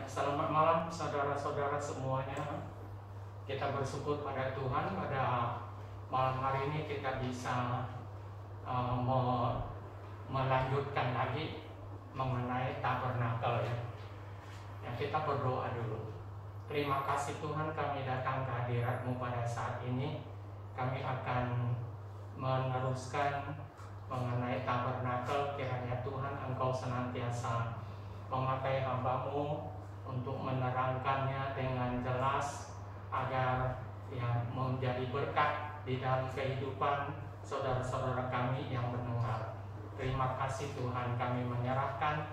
Selamat malam saudara-saudara semuanya. Kita bersyukur pada Tuhan pada malam hari ini kita bisa melanjutkan lagi mengenai tabernakel ya. Kita berdoa dulu. Terima kasih Tuhan, kami datang ke hadirat-Mu pada saat ini. Kami akan meneruskan mengenai tabernakel. Kiranya Tuhan Engkau senantiasa memakai hamba-Mu untuk menerangkannya dengan jelas agar menjadi berkat di dalam kehidupan saudara-saudara kami yang mendengar. Terima kasih Tuhan, kami menyerahkan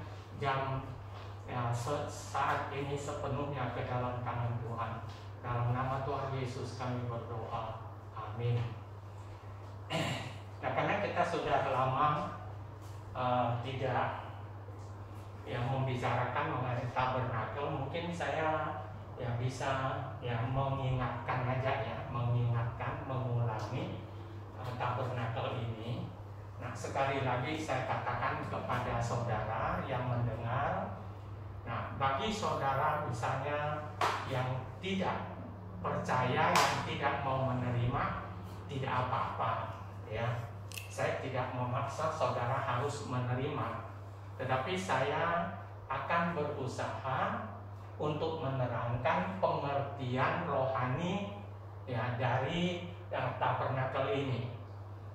saat ini sepenuhnya ke dalam tangan Tuhan. Dalam nama Tuhan Yesus kami berdoa. Amin. Nah, karena kita sudah lama tidak membicarakan mengenai tabernakel, mungkin saya bisa mengingatkan aja mengulangi tabernakel ini. Nah, sekali lagi saya katakan kepada saudara yang mendengar, nah bagi saudara misalnya yang tidak percaya, yang tidak mau menerima, tidak apa-apa ya. Saya tidak memaksa saudara harus menerima, tetapi saya akan berusaha untuk menerangkan pengertian rohani dari tabernakel ini.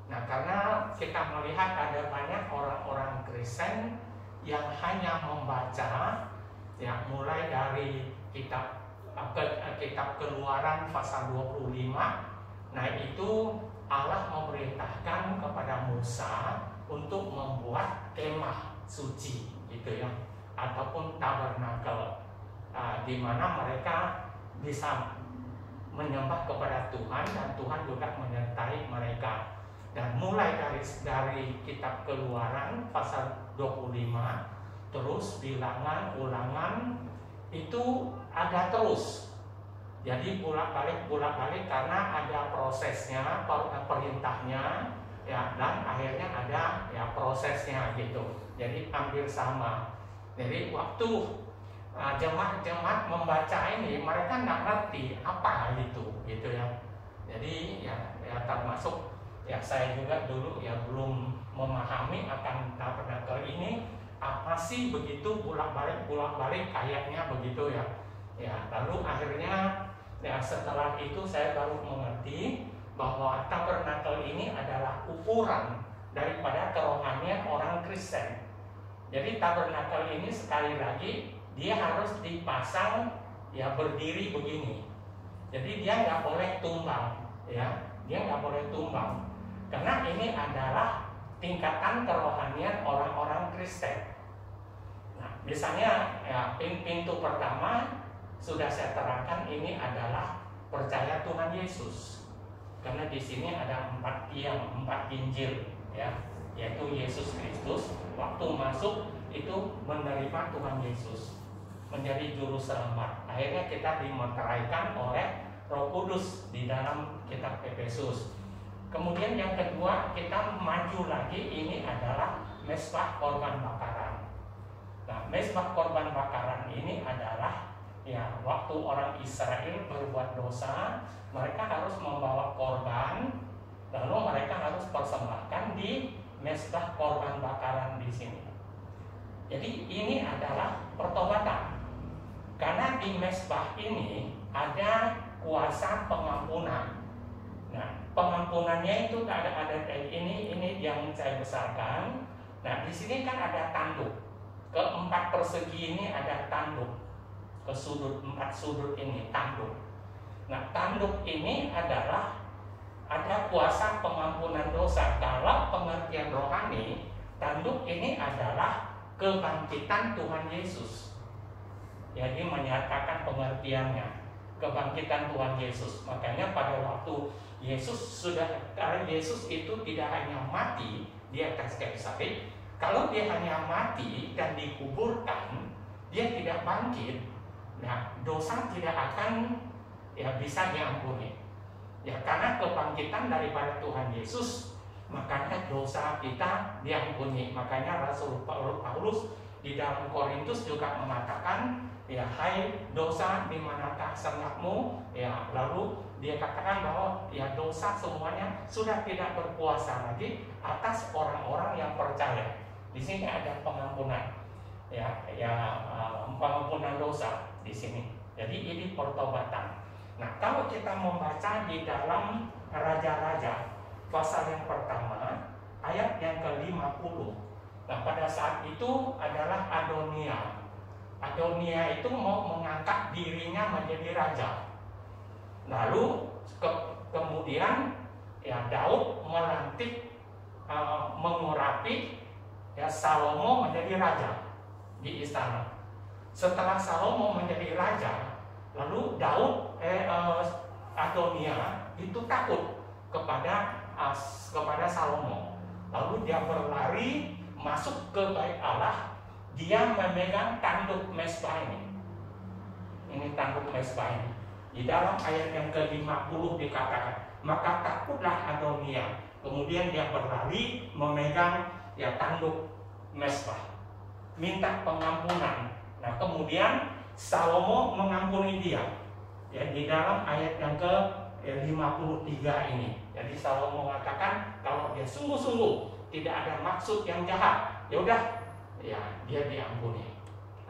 Nah, karena kita melihat ada banyak orang-orang Kristen yang hanya membaca mulai dari kitab Keluaran pasal 25. Nah, itu Allah memerintahkan kepada Musa untuk membuat kemah suci gitu ya, ataupun tabernakel, di mana mereka bisa menyembah kepada Tuhan dan Tuhan juga menyertai mereka. Dan mulai dari kitab Keluaran pasal 25 terus bilangan ulangan itu ada terus. Jadi bolak-balik karena ada prosesnya, perintahnya dan akhirnya ada prosesnya gitu. Jadi hampir sama. Jadi waktu jemaat membaca ini, mereka nggak ngerti apa itu gitu ya. Jadi termasuk saya juga dulu belum memahami akan tabernakel ini apa sih, begitu bolak-balik kayaknya begitu ya. Lalu akhirnya setelah itu saya baru mengerti bahwa tabernakel ini adalah ukuran daripada kerohanian orang Kristen. Jadi tabernakel ini sekali lagi dia harus dipasang berdiri begini. Jadi dia nggak boleh tumbang dia nggak boleh tumbang karena ini adalah tingkatan kerohanian orang-orang Kristen. Nah, misalnya pintu pertama sudah saya terangkan, ini adalah percaya Tuhan Yesus. Karena di sini ada 4 tiang, 4 Injil yaitu Yesus Kristus waktu masuk itu menerima Tuhan Yesus menjadi juru selamat. Akhirnya kita dimeteraikan oleh Roh Kudus di dalam kitab Efesus. Kemudian yang kedua, kita maju lagi, ini adalah mezbah korban bakaran. Nah, mezbah korban bakaran ini adalah waktu orang Israel berbuat dosa, mereka harus membawa korban, lalu mereka harus persembahkan di mezbah korban bakaran di sini. Jadi ini adalah pertobatan. Karena di mezbah ini ada kuasa pengampunan. Nah, pengampunannya itu ada kayak ini yang saya besarkan. Nah, di sini kan ada tanduk. Ke-4 persegi ini ada tanduk. Ke 4 sudut ini tanduk. Nah, tanduk ini adalah ada kuasa pengampunan dosa. Kalau pengertian rohani, tanduk ini adalah kebangkitan Tuhan Yesus. Jadi menyatakan pengertiannya, kebangkitan Tuhan Yesus. Makanya pada waktu karena Yesus itu tidak hanya mati di atas kayu salib. Kalau dia hanya mati dan dikuburkan, dia tidak bangkit. Nah, dosa tidak akan bisa diampuni. Karena kebangkitan daripada Tuhan Yesus, makanya dosa kita diampuni. Makanya Rasul Paulus di dalam Korintus juga mengatakan, ya, hai dosa di manakah senyapmu, ya, lalu dia katakan bahwa ya dosa semuanya sudah tidak berkuasa lagi atas orang-orang yang percaya. Di sini ada pengampunan, pengampunan dosa di sini. Jadi ini pertobatan. Nah, kalau kita membaca di dalam Raja-Raja pasal yang pertama ayat yang ke-50. Nah, pada saat itu adalah Adonia. Adonia itu mau mengangkat dirinya menjadi raja. Lalu kemudian ya Daud melantik mengurapi ya Salomo menjadi raja di istana. Setelah Salomo menjadi raja, lalu Daud Adonia itu takut kepada Salomo. Lalu dia berlari masuk ke bait Allah. Dia memegang tanduk mezbah ini. Ini tanduk mezbah ini. Di dalam ayat yang ke-50 dikatakan, maka takutlah Adonia. Kemudian dia berlari memegang ya tanduk mezbah, minta pengampunan. Nah, kemudian Salomo mengampuni dia. Ya, di dalam ayat yang ke-53 ini. Jadi Salomo mengatakan kalau dia sungguh-sungguh tidak ada maksud yang jahat, ya udah, ya dia diampuni.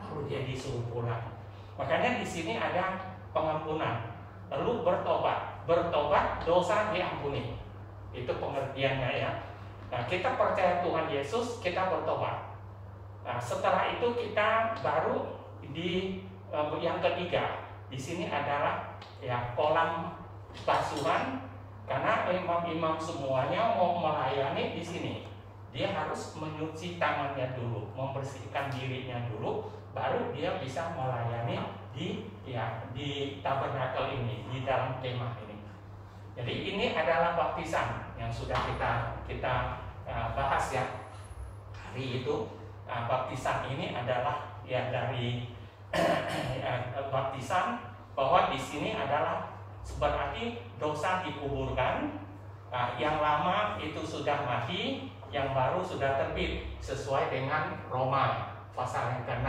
Lalu dia disuruh pulang. Makanya di sini ada pengampunan, lalu bertobat dosa diampuni. Itu pengertiannya ya. Nah, kita percaya Tuhan Yesus, kita bertobat. Nah, setelah itu kita baru di yang ketiga. Di sini adalah ya kolam basuhan, karena imam-imam semuanya mau melayani di sini. Dia harus menyuci tangannya dulu, membersihkan dirinya dulu, baru dia bisa melayani di tabernakel ini, di dalam kemah ini. Jadi ini adalah baptisan yang sudah kita bahas ya hari itu. Baptisan ini adalah ya dari baptisan bahwa di sini adalah berarti dosa dikuburkan. Yang lama itu sudah mati, yang baru sudah terbit sesuai dengan Roma pasal yang ke-6.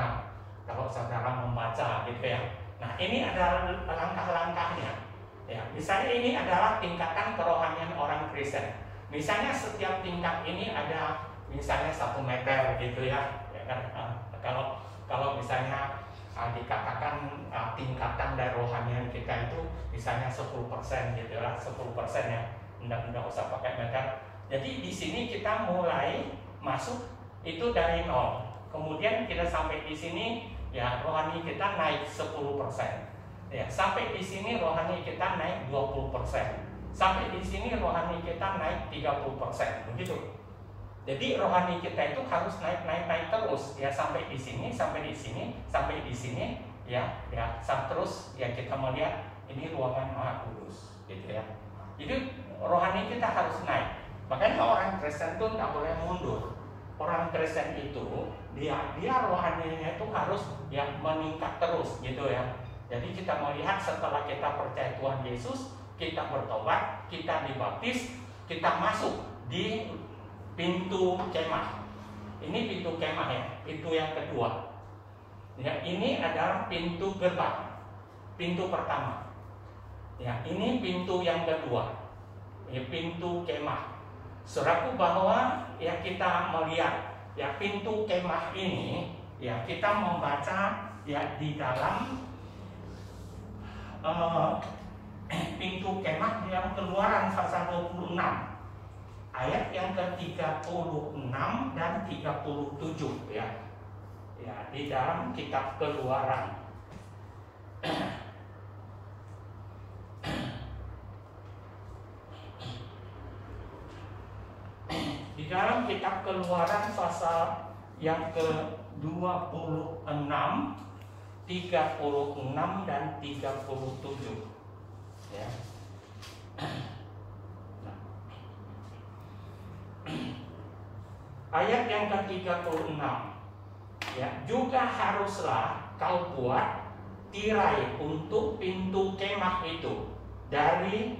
Kalau saudara membaca gitu ya. Nah, ini adalah langkah-langkahnya. Ya, misalnya ini adalah tingkatan kerohanian orang Kristen. Misalnya setiap tingkat ini ada misalnya 1 meter gitu ya. Kalau misalnya dikatakan tingkatan dari rohanian kita itu misalnya 10% gitu lah, 10% ya. Enggak usah pakai meter. Jadi di sini kita mulai masuk itu dari 0. Kemudian kita sampai di sini ya rohani kita naik 10%. Ya, sampai di sini rohani kita naik 20%. Sampai di sini rohani kita naik 30%. Begitu. Jadi rohani kita itu harus naik terus ya, sampai di sini, sampai di sini, sampai di sini ya terus ya kita melihat ini ruangan Maha Kudus gitu ya. Jadi rohani kita harus naik. Makanya orang Kristen itu tidak boleh mundur. Orang Kristen itu dia rohaninya itu harus ya meningkat terus gitu ya. Jadi kita melihat setelah kita percaya Tuhan Yesus, kita bertobat, kita dibaptis, kita masuk di pintu kemah. Ini pintu kemah ya, pintu yang kedua. Ya, ini adalah pintu gerbang, pintu pertama. Ya, ini pintu yang kedua, ya pintu kemah. Saudaraku, bahwa ya kita melihat ya pintu kemah ini, ya kita membaca ya di dalam pintu kemah yang Keluaran pasal 26 ayat yang ke-36 dan 37 ya. Ya, di dalam kitab Keluaran. Di dalam kitab Keluaran pasal yang ke-26, 36 dan 37 ya. Nah. Ayat yang ke-36 ya, juga haruslah kau buat tirai untuk pintu kemah itu dari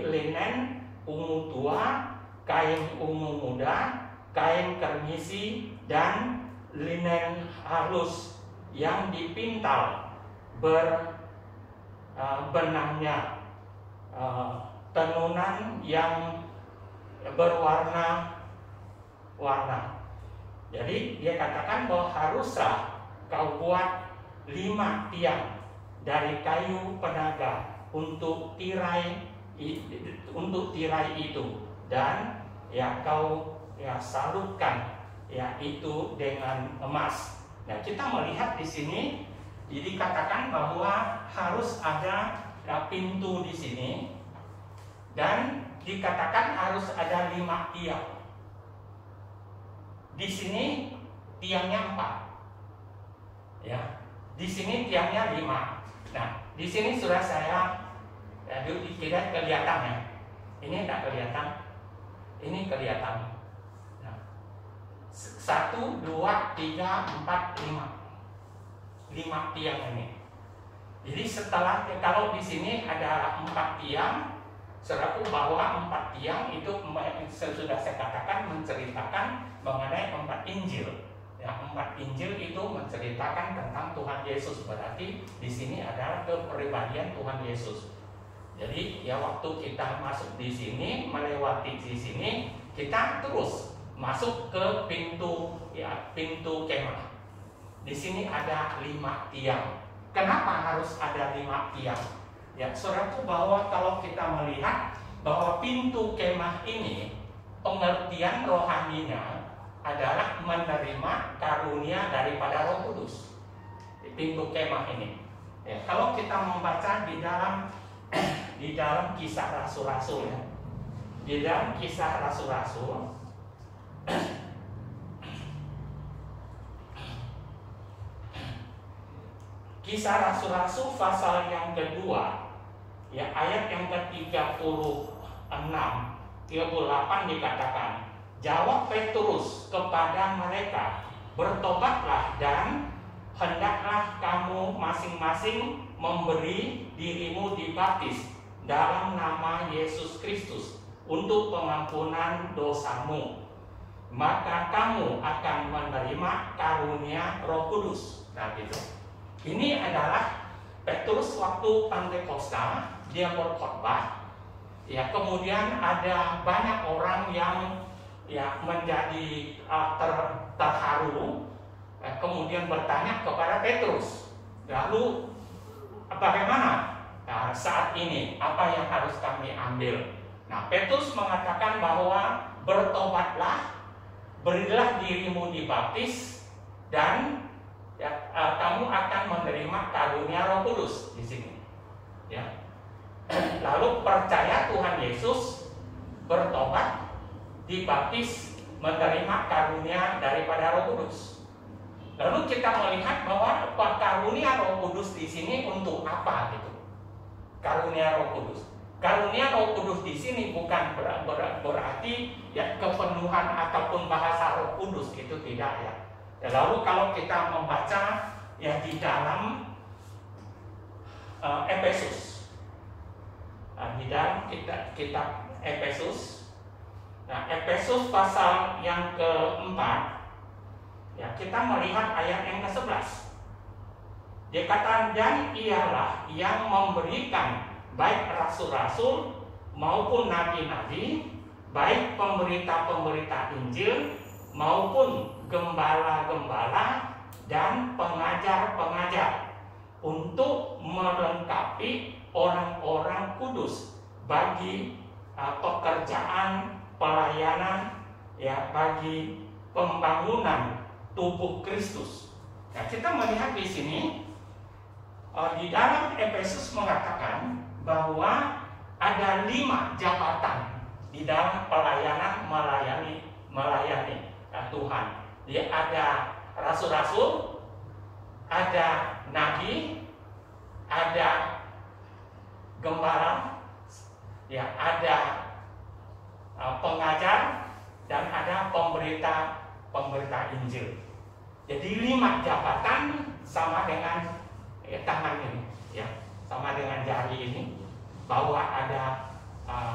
linen ungu tua, kain ungu muda, kain kermisi dan linen halus yang dipintal benangnya, tenunan yang berwarna-warna. Jadi dia katakan bahwa haruslah kau buat 5 tiang dari kayu penaga untuk tirai itu, dan ya kau ya salurkan ya itu dengan emas. Nah, kita melihat di sini dikatakan bahwa harus ada pintu di sini, dan dikatakan harus ada 5 tiang. Di sini tiangnya 4, ya. Di sini tiangnya 5. Nah, di sini sudah saya tidak kelihatan ya. Ini tidak kelihatan. Ini kelihatan. Nah, 1, 2, 3, 4, 5 tiang ini. Jadi setelah, kalau di sini ada 4 tiang, saudaraku, bahwa 4 tiang itu sudah saya katakan menceritakan mengenai 4 Injil. Ya, 4 Injil itu menceritakan tentang Tuhan Yesus. Berarti di sini adalah kepribadian Tuhan Yesus. Jadi ya waktu kita masuk di sini, melewati di sini, kita terus masuk ke pintu kemah. Di sini ada 5 tiang. Kenapa harus ada 5 tiang? Ya, saudaraku, bahwa kalau kita melihat bahwa pintu kemah ini, pengertian rohaninya adalah menerima karunia daripada Roh Kudus. Di pintu kemah ini. Ya, kalau kita membaca di dalam Kisah Rasul-Rasul, ya. Di dalam Kisah Rasul-Rasul Kisah Rasul-Rasul pasal yang kedua, ya, ayat yang ke-36, 38 dikatakan, jawab Petrus kepada mereka, bertobatlah dan hendaklah kamu masing-masing memberi dirimu dibaptis dalam nama Yesus Kristus untuk pengampunan dosamu, maka kamu akan menerima karunia Roh Kudus. Nah, gitu. Ini adalah Petrus waktu Pantekosta, dia berkhotbah. Ya, kemudian ada banyak orang yang ya menjadi terharu, kemudian bertanya kepada Petrus, lalu bagaimana saat ini, apa yang harus kami ambil? Nah, Petrus mengatakan bahwa bertobatlah, berilah dirimu dibaptis, dan ya, kamu akan menerima karunia Roh Kudus di sini. Ya. Lalu percaya Tuhan Yesus, bertobat, dibaptis, menerima karunia daripada Roh Kudus. Lalu kita melihat bahwa karunia Roh Kudus di sini untuk apa gitu? Karunia Roh Kudus. Karunia Roh Kudus di sini bukan berarti ya kepenuhan ataupun bahasa Roh Kudus, itu tidak ya. Lalu kalau kita membaca ya di dalam Efesus, di dalam kitab Efesus, nah Efesus pasal yang keempat, ya kita melihat ayat yang ke-11. Dia kata, dan ialah yang memberikan baik rasul-rasul maupun nabi-nabi, baik pemberita-pemberita Injil maupun gembala-gembala dan pengajar-pengajar, untuk melengkapi orang-orang kudus bagi pekerjaan pelayanan, ya, bagi pembangunan tubuh Kristus. Nah, kita melihat di sini di dalam Efesus mengatakan bahwa ada 5 jabatan di dalam pelayanan melayani Tuhan. Dia ada rasul-rasul, ada nabi, ada gembala, ya, ada pengajar, dan ada pemberita Injil. Jadi 5 jabatan sama dengan tangan ini, ya, sama dengan jari ini, bahwa ada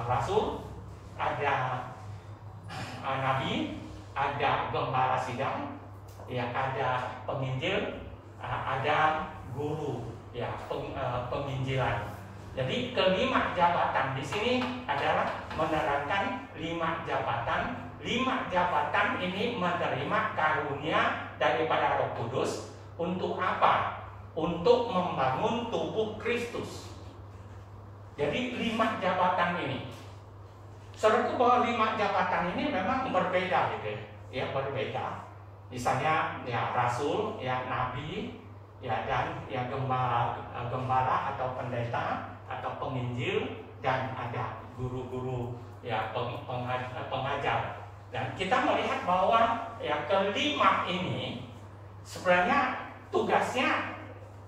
rasul, ada nabi, ada gembala sidang, ya ada penginjil, ada guru, ya penginjilan. Jadi kelima jabatan di sini adalah menerangkan 5 jabatan. 5 jabatan ini menerima karunia daripada Roh Kudus untuk apa? Untuk membangun tubuh Kristus. Jadi 5 jabatan ini. Saudaraku, bahwa 5 jabatan ini memang berbeda gitu ya, berbeda. Misalnya ya rasul, ya nabi, ya dan ya gembala atau pendeta atau penginjil, dan ada guru-guru ya pengajar. Dan kita melihat bahwa ya kelima ini sebenarnya tugasnya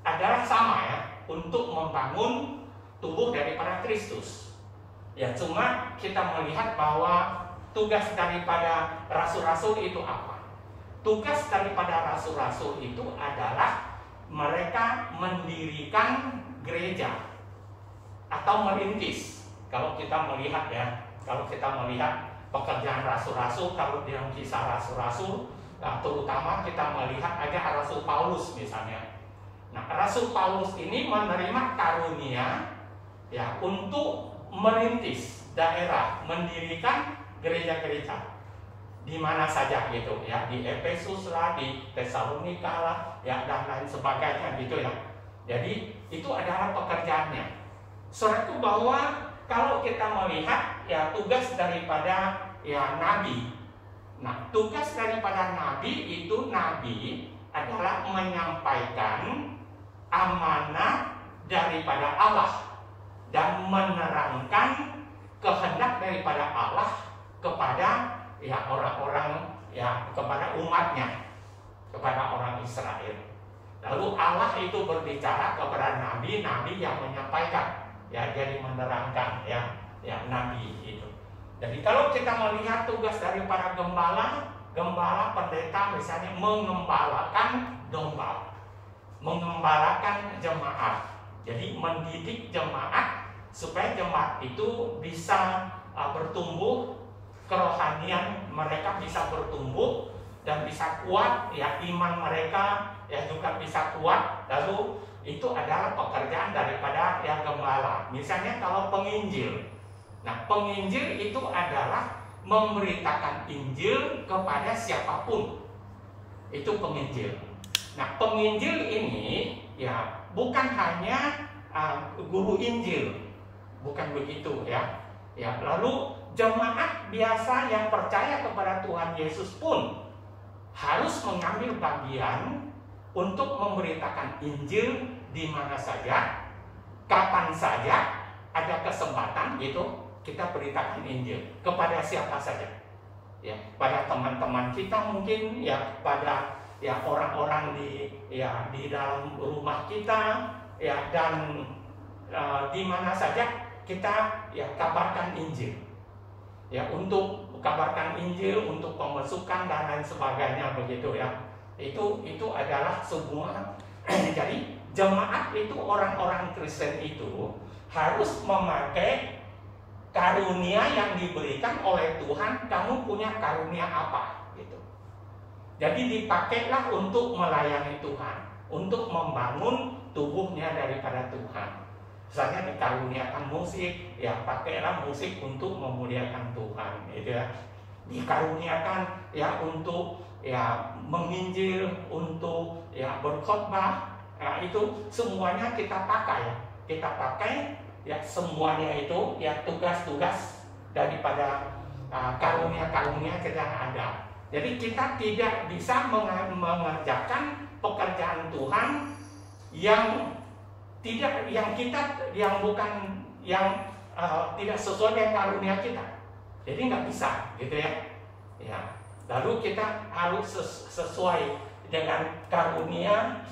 adalah sama ya, untuk membangun tubuh daripada Kristus. Ya, cuma kita melihat bahwa tugas daripada rasul-rasul itu apa? Tugas daripada rasul-rasul itu adalah mereka mendirikan gereja atau merintis. Kalau kita melihat ya, kalau kita melihat pekerjaan rasul-rasul, kalau dalam kisah rasul-rasul, nah, terutama kita melihat ada Rasul Paulus misalnya. Nah, Rasul Paulus ini menerima karunia ya untuk merintis daerah, mendirikan gereja-gereja di mana saja gitu ya, di Efesus lah, di Tesalonika lah, ya dan lain sebagainya gitu ya. Jadi itu adalah pekerjaannya. Saudaraku, bahwa kalau kita melihat ya tugas daripada ya nabi. Nah, tugas daripada nabi itu, nabi adalah menyampaikan amanah daripada Allah dan menerangkan kehendak daripada Allah kepada ya orang-orang, ya kepada umatnya, kepada orang Israel. Lalu Allah itu berbicara kepada nabi-nabi yang menyampaikan, ya jadi menerangkan ya nabi itu. Jadi kalau kita melihat tugas daripada gembala pendeta misalnya mengembalakan domba, mengembalakan jemaat. Jadi mendidik jemaat supaya jemaat itu bisa bertumbuh, kerohanian mereka bisa bertumbuh dan bisa kuat, ya iman mereka ya juga bisa kuat. Lalu itu adalah pekerjaan daripada ya gembala. Misalnya kalau penginjil. Nah, penginjil itu adalah memberitakan Injil kepada siapapun. Itu penginjil. Nah, penginjil ini ya bukan hanya guru Injil, bukan begitu ya. Ya, lalu jemaat biasa yang percaya kepada Tuhan Yesus pun harus mengambil bagian untuk memberitakan Injil di mana saja, kapan saja ada kesempatan gitu, kita beritakan Injil kepada siapa saja. Ya, pada teman-teman kita mungkin, ya pada ya orang-orang di dalam rumah kita, ya dan di mana saja kita ya kabarkan Injil. Ya, untuk kabarkan Injil, untuk pemasukan dan lain sebagainya begitu ya. Itu adalah semua. Jadi jemaat itu, orang-orang Kristen itu harus memakai karunia yang diberikan oleh Tuhan. Kamu punya karunia apa gitu. Jadi dipakailah untuk melayani Tuhan, untuk membangun tubuhnya daripada Tuhan. Misalnya dikaruniakan musik, ya pakailah musik untuk memuliakan Tuhan, gitu ya. Dikaruniakan ya untuk ya menginjil, untuk ya berkhotbah, ya, itu semuanya kita pakai ya semuanya itu ya tugas-tugas daripada karunia-karunia kita ada. Jadi kita tidak bisa mengerjakan pekerjaan Tuhan yang tidak sesuai dengan karunia kita. Jadi nggak bisa gitu ya. Ya. Lalu kita harus sesuai dengan karunia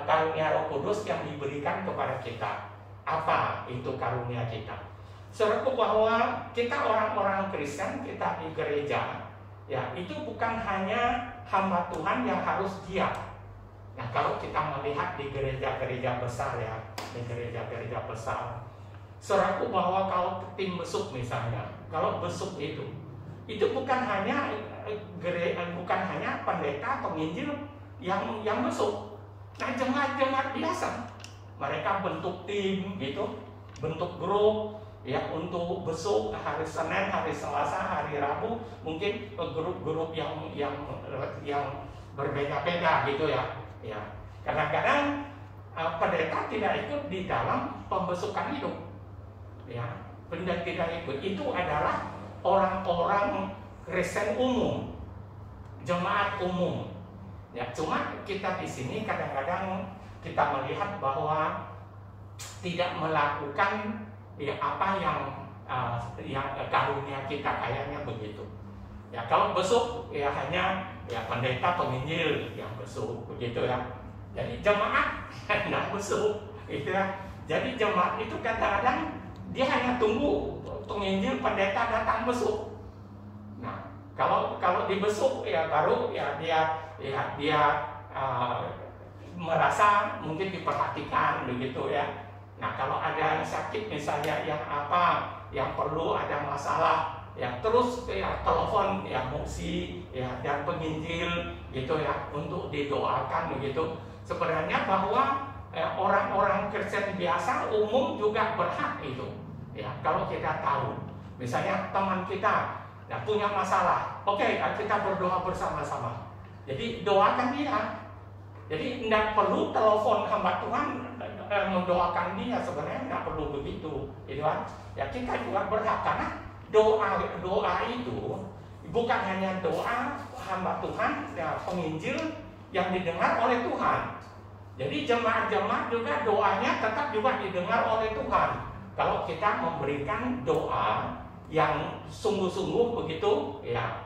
karunia Roh Kudus yang diberikan kepada kita. Apa itu karunia kita? Saudaraku, bahwa kita orang-orang Kristen, kita di gereja, ya itu bukan hanya hamba Tuhan yang harus giat. Nah, kalau kita melihat di gereja-gereja besar ya, di gereja-gereja besar, saudaraku, bahwa kalau tim besuk misalnya, kalau besuk itu bukan hanya bukan hanya pendeta penginjil yang besuk. Nah, jemaat-jemaat biasa, mereka bentuk tim gitu, bentuk grup ya untuk besuk hari Senin, hari Selasa, hari Rabu, mungkin grup-grup yang berbeda-beda gitu ya. Ya, kadang-kadang pendeta tidak ikut di dalam pembesukan itu. Ya, pendeta tidak ikut. Itu adalah orang-orang Kristen umum, jemaat umum. Ya, cuma kita di sini kadang-kadang kita melihat bahwa tidak melakukan ya apa yang karunia kita kayaknya begitu. Ya, kalau besuk ya hanya ya pendeta penginjil yang besuk begitu ya. Jadi jemaat tidak besuk gitu ya. Jadi jemaat itu kadang-kadang dia hanya tunggu penginjil pendeta datang besuk. Nah, kalau dibesuk ya baru ya dia merasa mungkin diperhatikan begitu ya. Nah, kalau ada yang sakit misalnya yang perlu ada masalah ya terus ya telepon ya muksi ya dan penginjil gitu ya untuk didoakan begitu. Sebenarnya bahwa orang-orang Kristen biasa umum juga berhak itu ya. Kalau kita tahu misalnya teman kita ya, punya masalah, oke, kita berdoa bersama-sama. Jadi doakan dia. Jadi tidak perlu telepon hamba Tuhan mendoakan dia, sebenarnya tidak perlu begitu, gitu kan? Ya kita juga berhak karena doa itu bukan hanya doa hamba Tuhan, ya penginjil yang didengar oleh Tuhan. Jadi jemaat-jemaat juga doanya tetap juga didengar oleh Tuhan. Kalau kita memberikan doa yang sungguh-sungguh begitu, ya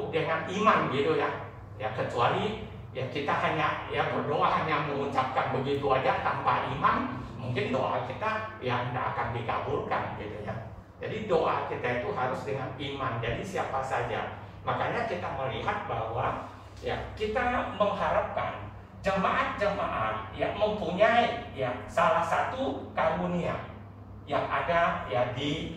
dengan iman gitu ya. Ya kecuali ya kita hanya ya berdoa hanya mengucapkan begitu aja tanpa iman, mungkin doa kita ya tidak akan dikabulkan gitu ya. Jadi doa kita itu harus dengan iman. Jadi siapa saja. Makanya kita melihat bahwa ya kita mengharapkan jemaat-jemaat yang mempunyai ya salah satu karunia yang ada ya di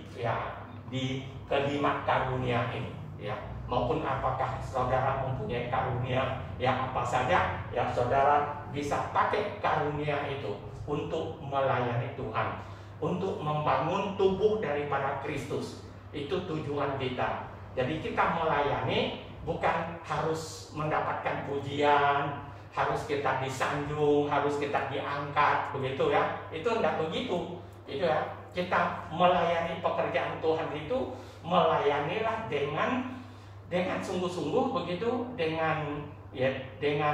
kelima karunia ini ya. Maupun apakah saudara mempunyai karunia ya apa saja ya, saudara bisa pakai karunia itu untuk melayani Tuhan, untuk membangun tubuh daripada Kristus. Itu tujuan kita. Jadi kita melayani bukan harus mendapatkan pujian, harus kita disanjung, harus kita diangkat begitu ya. Itu tidak begitu itu ya. Kita melayani pekerjaan Tuhan itu melayanilah dengan sungguh-sungguh begitu, dengan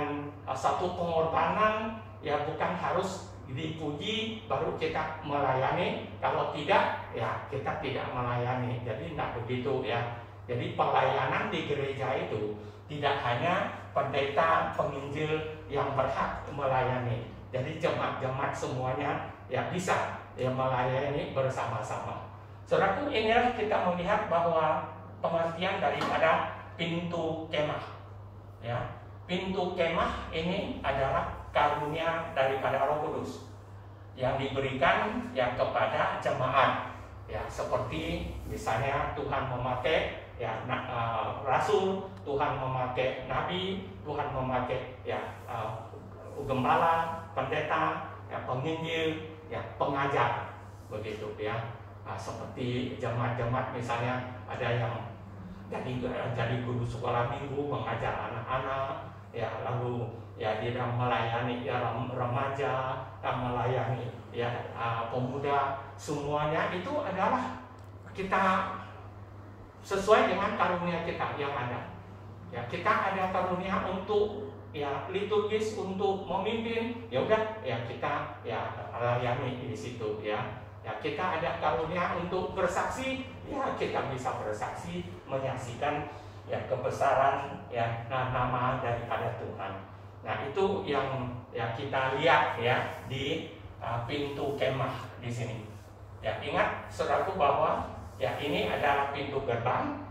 satu pengorbanan ya, bukan harus dipuji baru kita melayani. Kalau tidak ya kita tidak melayani. Jadi tidak begitu ya. Jadi pelayanan di gereja itu tidak hanya pendeta penginjil yang berhak melayani. Jadi jemaat-jemaat semuanya ya bisa ya melayani bersama-sama. Saudaraku, inilah kita melihat bahwa pengertian daripada pintu kemah ya. Pintu kemah ini adalah karunia daripada Roh Kudus yang diberikan ya kepada jemaat ya, seperti misalnya Tuhan memakai ya rasul, Tuhan memakai nabi, Tuhan memakai ya gembala, pendeta, ya penginjil, ya pengajar begitu ya. Seperti jemaat-jemaat misalnya ada yang jadi guru sekolah minggu, mengajar anak-anak ya, lalu ya dia melayani ya remaja, melayani ya pemuda. Semuanya itu adalah kita sesuai dengan karunia kita yang ada ya. Kita ada karunia untuk ya liturgis, untuk memimpin, ya udah ya kita ya layani di situ ya. Ya kita ada karunia untuk bersaksi, ya kita bisa bersaksi menyaksikan ya kebesaran ya nama daripada Tuhan. Nah itu yang ya kita lihat ya di pintu kemah di sini. Ya ingat saudaraku bahwa ya ini adalah pintu gerbang,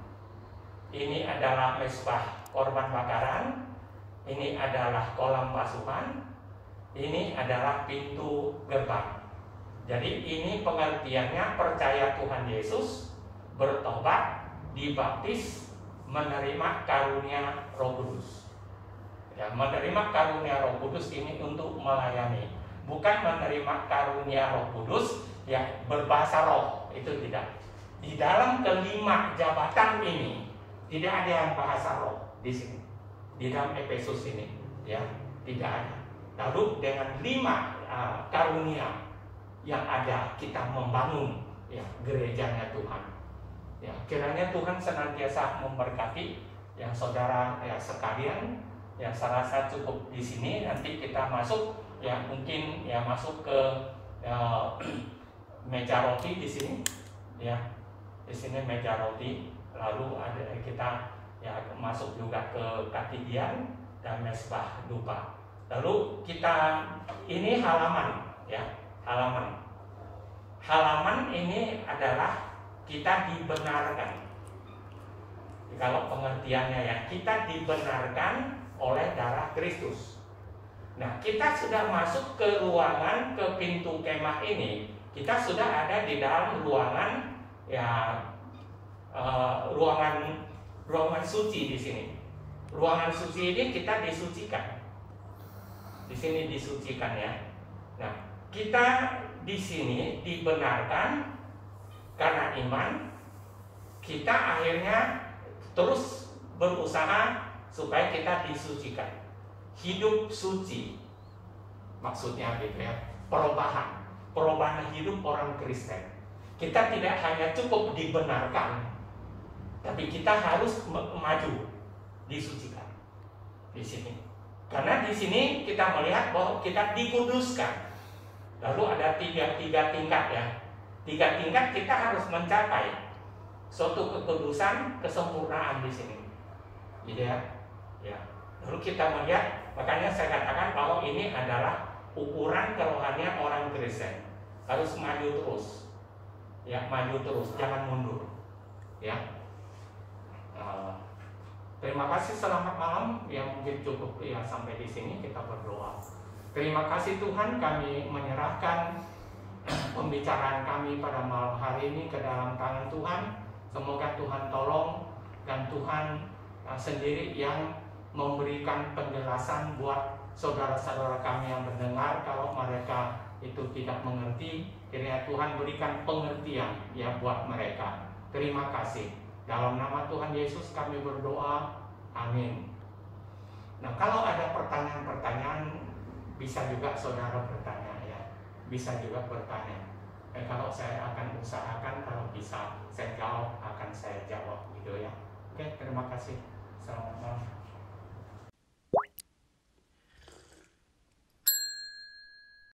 ini adalah mezbah korban bakaran, ini adalah kolam pasukan, ini adalah pintu gerbang. Jadi ini pengertiannya percaya Tuhan Yesus, bertobat, dibaptis, menerima karunia Roh Kudus. Ya, menerima karunia Roh Kudus ini untuk melayani, bukan menerima karunia Roh Kudus ya berbahasa roh, itu tidak. Di dalam kelima jabatan ini tidak ada yang bahasa roh di sini. Di dalam Efesus ini ya tidak ada. Lalu dengan 5 karunia yang ada kita membangun ya gerejanya Tuhan. Ya, kiranya Tuhan senantiasa memberkati yang saudara ya sekalian. Ya, saya rasa cukup di sini. Nanti kita masuk ya mungkin ya masuk ke meja roti di sini. Ya, di sini meja roti. Lalu ada kita ya masuk juga ke katidian dan mesbah dupa. Lalu kita ini halaman ya halaman. Halaman ini adalah kita dibenarkan. Kalau pengertiannya ya kita dibenarkan oleh darah Kristus. Nah, kita sudah masuk ke ruangan, ke pintu kemah ini. Kita sudah ada di dalam ruangan ya ruangan suci di sini. Ruangan suci ini kita disucikan. Di sini disucikan ya. Nah, kita di sini dibenarkan karena iman. Kita akhirnya terus berusaha supaya kita disucikan. Hidup suci. Maksudnya gitu ya. Perubahan hidup orang Kristen. Kita tidak hanya cukup dibenarkan, tapi kita harus maju, disucikan di sini. Karena di sini kita melihat bahwa kita dikuduskan. Lalu ada tiga tingkat ya. 3 tingkat kita harus mencapai suatu kekudusan, kesempurnaan di sini. Gitu ya. Ya. Lalu kita melihat, makanya saya katakan bahwa ini adalah ukuran kerohanian orang Kristen. Harus maju terus. Ya, maju terus, jangan mundur. Ya. Terima kasih, selamat malam. Ya mungkin cukup ya sampai di sini kita berdoa. Terima kasih Tuhan, kami menyerahkan pembicaraan kami pada malam hari ini ke dalam tangan Tuhan. Semoga Tuhan tolong dan Tuhan sendiri yang memberikan penjelasan buat saudara-saudara kami yang mendengar. Kalau mereka itu tidak mengerti, kiranya Tuhan berikan pengertian ya buat mereka. Terima kasih. Dalam nama Tuhan Yesus kami berdoa. Amin. Nah, kalau ada pertanyaan-pertanyaan bisa juga saudara bertanya ya. Bisa juga bertanya. Kalau saya akan usahakan kalau bisa saya jawab, akan saya jawab gitu ya. Oke, terima kasih. Selamat malam.